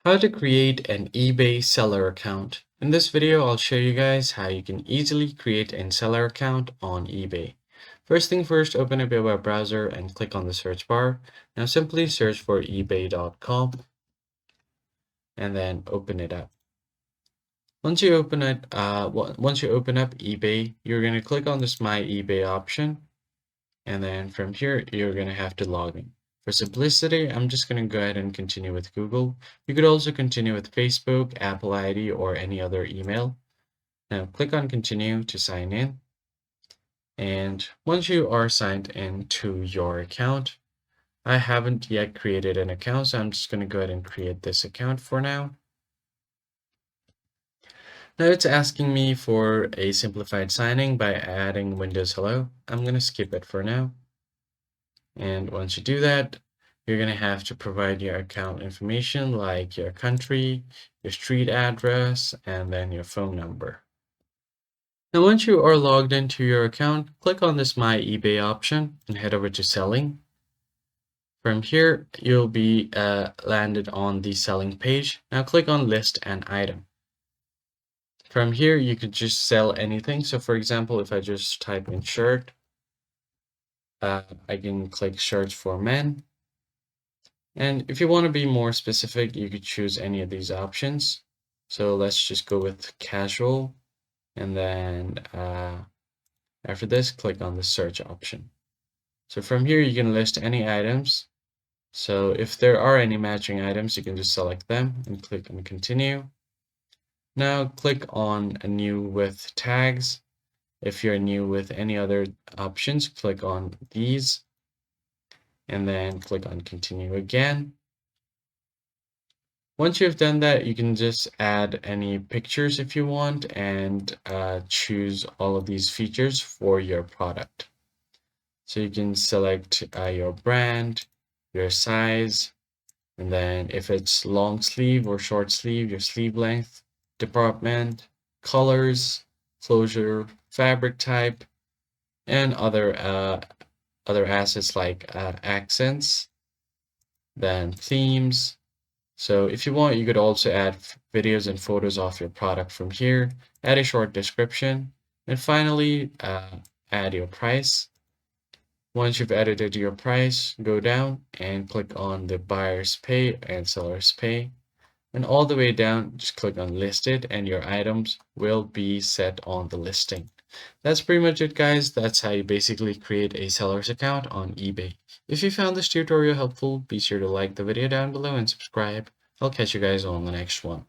How to create an eBay seller account. In this video, I'll show you guys how you can easily create a seller account on eBay. First thing first, open up your web browser and click on the search bar. Now simply search for ebay.com and then open it up. Once you open up eBay, you're going to click on this My eBay option. And then from here, you're going to have to log in. For simplicity, I'm just going to go ahead and continue with Google. You could also continue with Facebook, Apple ID, or any other email. Now click on continue to sign in. And once you are signed into your account, I haven't yet created an account, so I'm just going to go ahead and create this account for now. Now it's asking me for a simplified signing by adding Windows Hello. I'm going to skip it for now. And once you do that, you're going to have to provide your account information like your country, your street address, and then your phone number. Now, once you are logged into your account, click on this My eBay option and head over to Selling. From here, you'll be landed on the selling page. Now click on List an Item. From here, you could just sell anything. So for example, if I just type in shirt, I can click shirts for men. And if you want to be more specific, you could choose any of these options. So let's just go with casual. And then after this, click on the search option. So from here, you can list any items. So if there are any matching items, you can just select them and click on continue. Now click on a new with tags. If you're new with any other options, click on these and then click on continue again. Once you've done that, you can just add any pictures if you want and choose all of these features for your product. So you can select your brand, your size, and then if it's long sleeve or short sleeve, your sleeve length, department, colors, closure, fabric type, and other assets like accents, then themes. So if you want, you could also add videos and photos of your product from here, add a short description, and finally add your price. Once you've edited your price, go down and click on the buyer's pay and seller's pay. And all the way down, just click on listed and your items will be set on the listing. That's pretty much it, guys. That's how you basically create a seller's account on eBay. If you found this tutorial helpful, be sure to like the video down below and subscribe. I'll catch you guys on the next one.